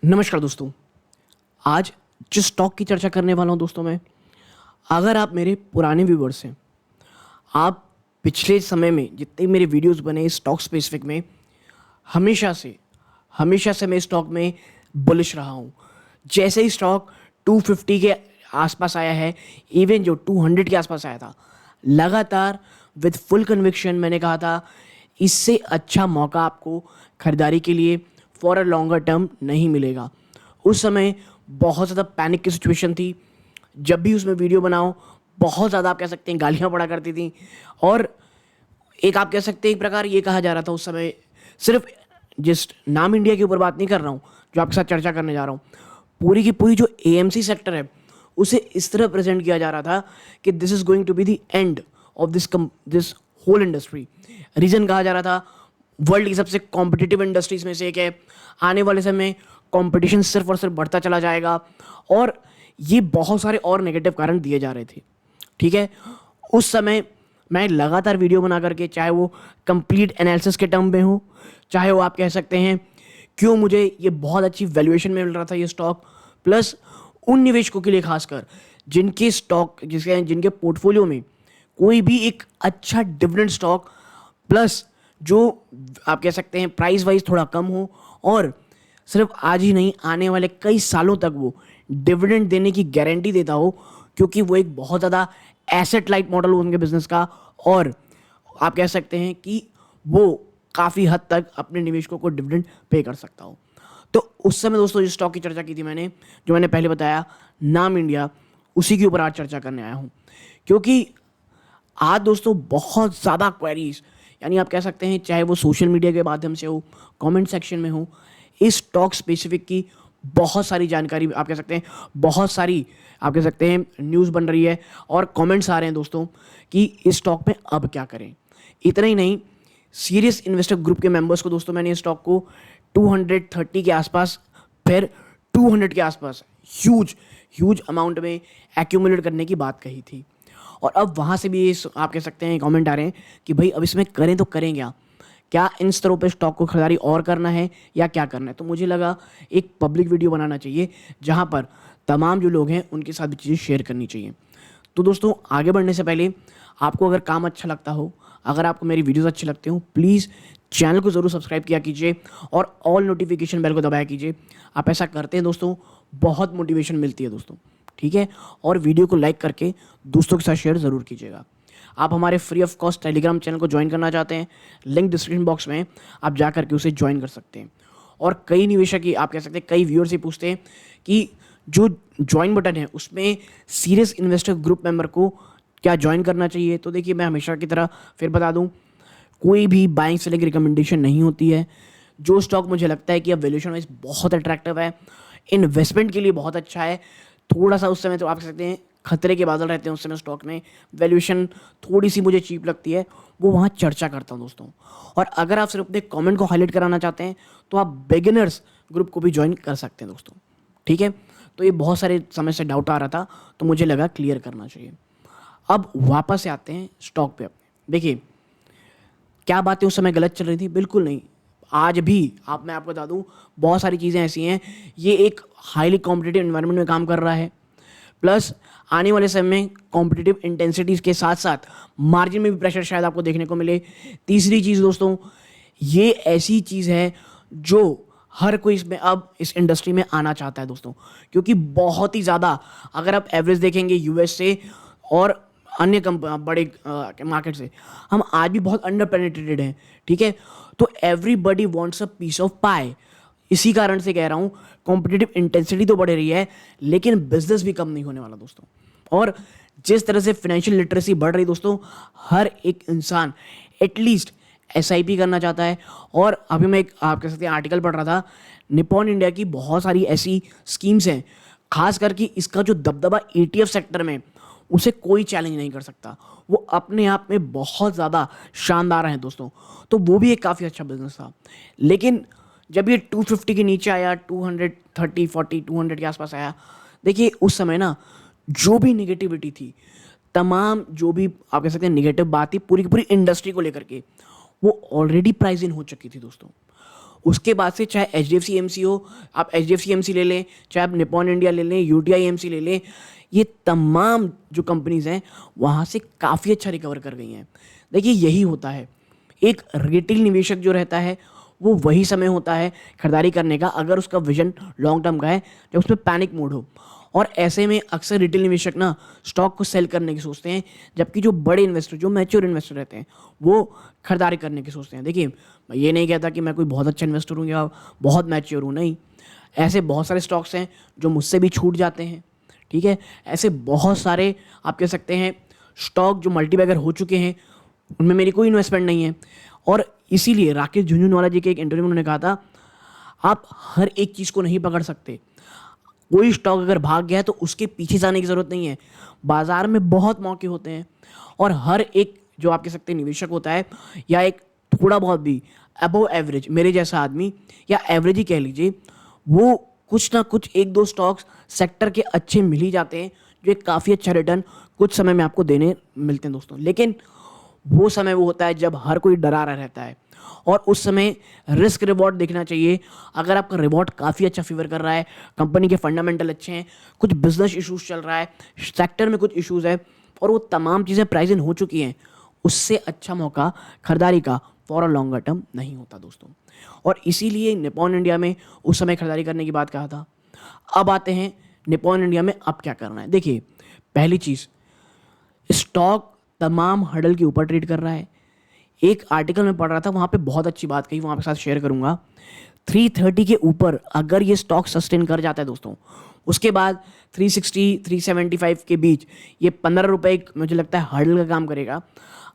नमस्कार दोस्तों। आज जिस स्टॉक की चर्चा करने वाला हूं दोस्तों मैं, अगर आप मेरे पुराने व्यूवर्स हैं, आप पिछले समय में जितने मेरे वीडियोस बने स्टॉक स्पेसिफिक में, हमेशा से मैं स्टॉक में बुलिश रहा हूं। जैसे ही स्टॉक 250 के आसपास आया है, इवन जो 200 के आसपास आया था, लगातार विद फुल कन्विक्शन मैंने कहा था इससे अच्छा मौका आपको खरीदारी के लिए फॉर अ लॉन्गर टर्म नहीं मिलेगा। उस समय बहुत ज़्यादा पैनिक की सिचुएशन थी। जब भी उसमें वीडियो बनाओ, बहुत ज़्यादा आप कह सकते हैं गालियाँ पड़ा करती थी, और एक आप कह सकते हैं एक प्रकार ये कहा जा रहा था उस समय, सिर्फ जिस नाम इंडिया के ऊपर बात नहीं कर रहा हूँ जो आपके साथ चर्चा करने जा रहा हूँ, पूरी की पूरी जो एएमसी सेक्टर है उसे इस तरह प्रेजेंट किया जा रहा था कि this is going to be the end of this whole industry. Reason कहा जा रहा था वर्ल्ड की सबसे कॉम्पिटिटिव इंडस्ट्रीज में से एक है, आने वाले समय में कंपटीशन सिर्फ और सिर्फ बढ़ता चला जाएगा, और ये बहुत सारे और नेगेटिव कारण दिए जा रहे थे। ठीक है, उस समय मैं लगातार वीडियो बना करके, चाहे वो कंप्लीट एनालिसिस के टर्म में हो, चाहे वो आप कह सकते हैं क्यों मुझे ये बहुत अच्छी वैल्यूएशन में मिल रहा था ये स्टॉक, प्लस उन निवेशकों के लिए खासकर जिनके स्टॉक जिनके पोर्टफोलियो में कोई भी एक अच्छा डिविडेंड स्टॉक, प्लस जो आप कह सकते हैं प्राइस वाइज थोड़ा कम हो, और सिर्फ आज ही नहीं आने वाले कई सालों तक वो डिविडेंड देने की गारंटी देता हो, क्योंकि वो एक बहुत ज़्यादा एसेट लाइट मॉडल हो उनके बिजनेस का, और आप कह सकते हैं कि वो काफ़ी हद तक अपने निवेशकों को डिविडेंड पे कर सकता हो। तो उस समय दोस्तों जिस स्टॉक की चर्चा की थी मैंने, जो मैंने पहले बताया, नाम इंडिया, उसी के ऊपर आज चर्चा करने आया हूँ। क्योंकि आज दोस्तों बहुत ज़्यादा क्वेरीज, यानी आप कह सकते हैं चाहे वो सोशल मीडिया के माध्यम से हो, कमेंट सेक्शन में हो, इस स्टॉक स्पेसिफिक की बहुत सारी जानकारी, आप कह सकते हैं बहुत सारी, आप कह सकते हैं न्यूज़ बन रही है और कमेंट्स आ रहे हैं दोस्तों कि इस स्टॉक में अब क्या करें। इतना ही नहीं, सीरियस इन्वेस्टर ग्रुप के मेंबर्स को दोस्तों मैंने इस स्टॉक को 230 के आसपास, फिर 200 के आसपास ह्यूज अमाउंट में एक्यूमुलेट करने की बात कही थी। और अब वहाँ से भी आप कह सकते हैं कमेंट आ रहे हैं कि भाई अब इसमें करें तो करें क्या इन स्तरों पे स्टॉक को खरीदारी और करना है या क्या करना है। तो मुझे लगा एक पब्लिक वीडियो बनाना चाहिए जहाँ पर तमाम जो लोग हैं उनके साथ भी चीज़ें शेयर करनी चाहिए। तो दोस्तों आगे बढ़ने से पहले आपको अगर काम अच्छा लगता हो, अगर आपको मेरी वीडियोस अच्छी लगती हो, प्लीज़ चैनल को ज़रूर सब्सक्राइब किया कीजिए और ऑल नोटिफिकेशन बेल को दबाया कीजिए। आप ऐसा करते हैं दोस्तों, बहुत मोटिवेशन मिलती है दोस्तों। ठीक है, और वीडियो को लाइक करके दोस्तों के साथ शेयर ज़रूर कीजिएगा। आप हमारे free of cost Telegram channel को ज्वाइन करना चाहते हैं, लिंक डिस्क्रिप्शन बॉक्स में आप जा करके उसे ज्वाइन कर सकते हैं। और कई निवेशक ही, आप कह सकते हैं कई व्यूअर्स ही पूछते हैं कि जो ज्वाइन बटन है उसमें सीरियस इन्वेस्टर ग्रुप मेंबर को क्या ज्वाइन करना चाहिए। तो देखिए, मैं हमेशा की तरह फिर बता दूं, कोई भी बाइंग सेलिंग रिकमेंडेशन नहीं होती है। जो स्टॉक मुझे लगता है कि अब वैल्यूएशन वाइज बहुत अट्रैक्टिव है, इन्वेस्टमेंट के लिए बहुत अच्छा है, थोड़ा सा उस समय तो आप कह सकते हैं खतरे के बादल रहते हैं उस समय स्टॉक में, वैल्यूएशन थोड़ी सी मुझे चीप लगती है, वो वहाँ चर्चा करता हूँ दोस्तों। और अगर आप सिर्फ अपने कमेंट को हाईलाइट कराना चाहते हैं तो आप बिगिनर्स ग्रुप को भी ज्वाइन कर सकते हैं दोस्तों। ठीक है, तो ये बहुत सारे समय से डाउट आ रहा था, तो मुझे लगा क्लियर करना चाहिए। अब वापस से आते हैं स्टॉक पे अपने। देखिए, क्या बातें उस समय गलत चल रही थी? बिल्कुल नहीं। आज भी मैं आपको बता दूं, बहुत सारी चीज़ें ऐसी हैं, ये एक हाईली कॉम्पिटिटिव एनवायरनमेंट में काम कर रहा है, प्लस आने वाले समय में कॉम्पिटिटिव इंटेंसिटीज़ के साथ साथ मार्जिन में भी प्रेशर शायद आपको देखने को मिले। तीसरी चीज़ दोस्तों, ये ऐसी चीज़ है जो हर कोई इसमें अब इस इंडस्ट्री में आना चाहता है दोस्तों, क्योंकि बहुत ही ज़्यादा, अगर आप एवरेज देखेंगे यूएस से और अन्य बड़े मार्केट से, हम आज भी बहुत अंडर पेनिट्रेटेड हैं। ठीक है, तो everybody wants a piece of pie. इसी कारण से कह रहा हूँ, कॉम्पिटिटिव इंटेंसिटी तो बढ़ रही है, लेकिन बिजनेस भी कम नहीं होने वाला दोस्तों। और जिस तरह से फाइनेंशियल लिटरेसी बढ़ रही दोस्तों, हर एक इंसान एटलीस्ट एसआईपी करना चाहता है। और अभी मैं एक, आप कह सकते हैं, आर्टिकल पढ़ रहा था, निपॉन इंडिया की बहुत सारी ऐसी स्कीम्स हैं, खास करके इसका जो दबदबा ईटीएफ सेक्टर में, उसे कोई चैलेंज नहीं कर सकता। वो अपने आप में बहुत ज़्यादा शानदार हैं दोस्तों। तो वो भी एक काफ़ी अच्छा बिजनेस था। लेकिन जब ये 250 के नीचे आया, 230, 40, 200 के आसपास आया, देखिए उस समय ना जो भी निगेटिविटी थी, तमाम जो भी आप कह सकते हैं निगेटिव बात थी पूरी की पूरी इंडस्ट्री को लेकर के, वो ऑलरेडी प्राइस इन हो चुकी थी दोस्तों। उसके बाद से चाहे HDFC AMC हो, आप HDFC AMC ले लें, चाहे आप निपॉन इंडिया ले लें, UTI AMC ले लें, ये तमाम जो कंपनीज़ हैं वहाँ से काफ़ी अच्छा रिकवर कर गई हैं। देखिए यही होता है, एक रिटेल निवेशक जो रहता है वो वही समय होता है खरीदारी करने का अगर उसका विजन लॉन्ग टर्म का है, जब उसमें पैनिक मोड हो। और ऐसे में अक्सर रिटेल निवेशक ना स्टॉक को सेल करने की सोचते हैं, जबकि जो बड़े इन्वेस्टर, जो मैच्योर इन्वेस्टर रहते हैं, वो खरीदारी करने की सोचते हैं। देखिए मैं ये नहीं कहता कि मैं कोई बहुत अच्छा इन्वेस्टर हूँ या बहुत मैच्योर हूँ, नहीं। ऐसे बहुत सारे स्टॉक्स हैं जो मुझसे भी छूट जाते हैं, ठीक है। ऐसे बहुत सारे आप कह सकते हैं स्टॉक जो मल्टीबैगर हो चुके हैं, उनमें मेरी कोई इन्वेस्टमेंट नहीं है। और इसीलिए राकेश झुनझुनवाला जी के एक इंटरव्यू में उन्होंने कहा था, आप हर एक चीज़ को नहीं पकड़ सकते। कोई स्टॉक अगर भाग गया है तो उसके पीछे जाने की ज़रूरत नहीं है। बाजार में बहुत मौके होते हैं और हर एक जो आप कह सकते हैं निवेशक होता है, या एक थोड़ा बहुत भी अबव एवरेज मेरे जैसा आदमी, या एवरेज ही कह लीजिए, वो कुछ ना कुछ एक दो स्टॉक्स सेक्टर के अच्छे मिल ही जाते हैं जो एक काफ़ी अच्छा रिटर्न कुछ समय में आपको देने मिलते हैं दोस्तों। लेकिन वो समय वो होता है जब हर कोई डरा रहा रहता है, और उस समय रिस्क रिवॉर्ड देखना चाहिए। अगर आपका रिवॉर्ड काफ़ी अच्छा फेवर कर रहा है, कंपनी के फंडामेंटल अच्छे हैं, कुछ बिजनेस इश्यूज चल रहा है, सेक्टर में कुछ इश्यूज है, और वो तमाम चीज़ें प्राइस इन हो चुकी हैं, उससे अच्छा मौका खरीदारी का फॉर अ लॉन्गर टर्म नहीं होता दोस्तों। और इसीलिए निपॉन इंडिया में उस समय खरीदारी करने की बात कहा था। अब आते हैं निपॉन इंडिया में अब क्या करना है। देखिए पहली चीज़, स्टॉक तमाम हडल के ऊपर ट्रेड कर रहा है। एक आर्टिकल में पढ़ रहा था, वहाँ पे बहुत अच्छी बात कही, वहाँ पे साथ शेयर करूँगा। 330 के ऊपर अगर ये स्टॉक सस्टेन कर जाता है दोस्तों, उसके बाद 360 375 के बीच ये 15 रुपये मुझे लगता है हर्डल का काम करेगा।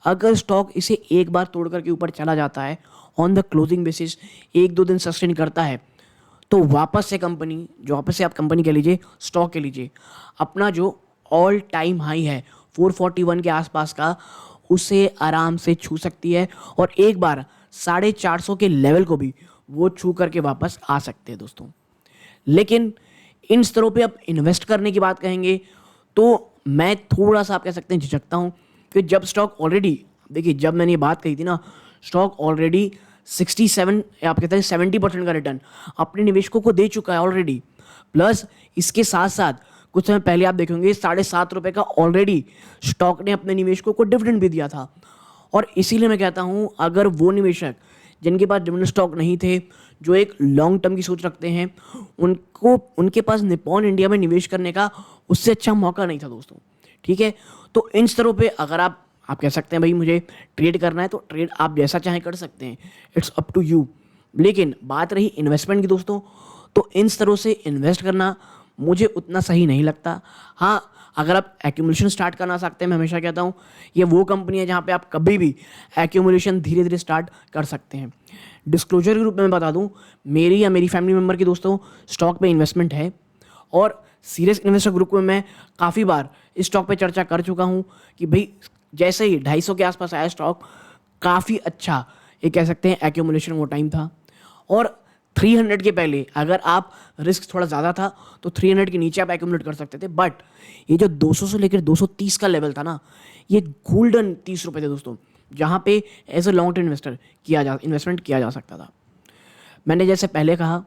अगर स्टॉक इसे एक बार तोड़ करके ऊपर चला जाता है, ऑन द क्लोजिंग बेसिस एक दो दिन सस्टेन करता है, तो वापस से कंपनी, जो वापस से आप कंपनी कह लीजिए, स्टॉक कह लीजिए, अपना जो ऑल टाइम हाई है 441 के आसपास का, उसे आराम से छू सकती है, और एक बार 450 के लेवल को भी वो छू करके वापस आ सकते हैं दोस्तों। लेकिन इन स्तरों पे अब इन्वेस्ट करने की बात कहेंगे तो मैं थोड़ा सा आप कह सकते हैं झिझकता हूँ कि जब स्टॉक ऑलरेडी, देखिए जब मैंने ये बात कही थी ना, स्टॉक ऑलरेडी 67 आप कहते हैं 70% का रिटर्न अपने निवेशकों को दे चुका है ऑलरेडी, प्लस इसके साथ साथ कुछ समय पहले आप देखेंगे 7.5 रुपये का ऑलरेडी स्टॉक ने अपने निवेशकों को डिविडेंड भी दिया था। और इसीलिए मैं कहता हूं, अगर वो निवेशक जिनके पास डिविडेंड स्टॉक नहीं थे, जो एक लॉन्ग टर्म की सोच रखते हैं, उनके पास निपॉन इंडिया में निवेश करने का उससे अच्छा मौका नहीं था दोस्तों, ठीक है। तो इन स्तरों पे अगर आप कह सकते हैं भाई मुझे ट्रेड करना है, तो ट्रेड आप जैसा चाहें कर सकते हैं, इट्स अप टू यू। लेकिन बात रही इन्वेस्टमेंट की दोस्तों, तो इन स्तरों से इन्वेस्ट करना मुझे उतना सही नहीं लगता। हाँ, अगर आप एक्यूमुलेशन स्टार्ट करना सकते हैं, मैं हमेशा कहता हूँ ये वो कंपनी है जहाँ पे आप कभी भी एक्यूमुलेशन धीरे धीरे स्टार्ट कर सकते हैं। डिस्क्लोजर के रूप में मैं बता दूँ, मेरी या मेरी फैमिली मेम्बर की दोस्तों स्टॉक पे इन्वेस्टमेंट है, और सीरियस इन्वेस्टर ग्रुप में मैं काफ़ी बार इस स्टॉक पे चर्चा कर चुका हूँ कि भाई जैसे ही 250 के आसपास आया स्टॉक, काफ़ी अच्छा ये कह सकते हैं एक्यूमुलेशन वो टाइम था। और 300 के पहले अगर आप रिस्क थोड़ा ज़्यादा था तो 300 के नीचे आप एक्यूमुलेट कर सकते थे, बट ये जो 200 से लेकर 230 का लेवल था ना, ये गोल्डन 30 रुपये थे दोस्तों, जहाँ पे as a long term investment किया जा सकता था। मैंने जैसे पहले कहा,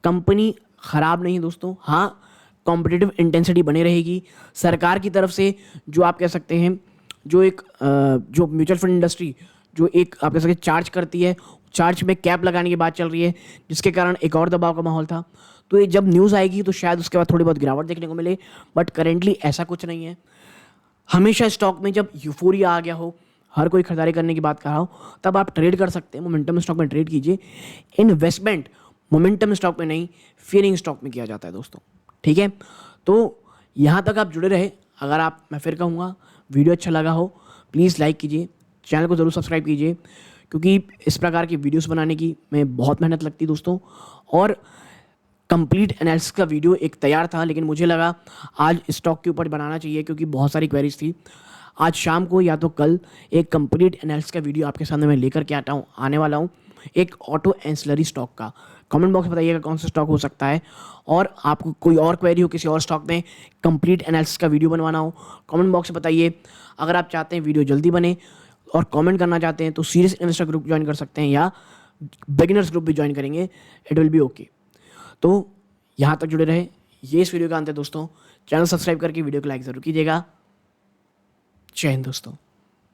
कंपनी ख़राब नहीं दोस्तों। हाँ, कॉम्पिटिटिव इंटेंसिटी बनी रहेगी। सरकार की तरफ से जो आप कह सकते हैं, जो एक जो म्यूचुअल फंड इंडस्ट्री जो एक आप कह सकते हैं चार्ज करती है, चार्ज में कैप लगाने की बात चल रही है, जिसके कारण एक और दबाव का माहौल था। तो ये जब न्यूज़ आएगी तो शायद उसके बाद थोड़ी बहुत गिरावट देखने को मिले, बट करेंटली ऐसा कुछ नहीं है। हमेशा स्टॉक में जब यूफोरिया आ गया हो, हर कोई खरीदारी करने की बात कर रहा हो, तब आप ट्रेड कर सकते हैं, मोमेंटम स्टॉक में ट्रेड कीजिए। इन्वेस्टमेंट मोमेंटम स्टॉक में नहीं, फीलिंग स्टॉक में किया जाता है दोस्तों, ठीक है। तो यहाँ तक आप जुड़े रहे। अगर आप, मैं फिर कहूँगा, वीडियो अच्छा लगा हो प्लीज़ लाइक कीजिए, चैनल को ज़रूर सब्सक्राइब कीजिए, क्योंकि इस प्रकार की वीडियोस बनाने की में बहुत मेहनत लगती है दोस्तों। और कंप्लीट एनालिसिस का वीडियो एक तैयार था, लेकिन मुझे लगा आज स्टॉक के ऊपर बनाना चाहिए क्योंकि बहुत सारी क्वेरीज थी। आज शाम को या तो कल एक कंप्लीट एनालिसिस का वीडियो आपके सामने मैं लेकर के आने वाला हूँ, एक ऑटो एंसिलरी स्टॉक का। कमेंट बॉक्स में बताइएगा कौन सा स्टॉक हो सकता है, और आपको कोई और क्वेरी हो किसी और स्टॉक में कंप्लीट एनालिसिस का वीडियो बनवाना हो, कमेंट बॉक्स में बताइए। अगर आप चाहते हैं वीडियो जल्दी बने और कमेंट करना चाहते हैं तो सीरियस इन्वेस्टर ग्रुप ज्वाइन कर सकते हैं, या बिगिनर्स ग्रुप भी ज्वाइन करेंगे, इट विल बी ओके। तो यहाँ तक जुड़े रहे, ये इस वीडियो का अंत है दोस्तों। चैनल सब्सक्राइब करके वीडियो को लाइक ज़रूर कीजिएगा। जय हिंद दोस्तों।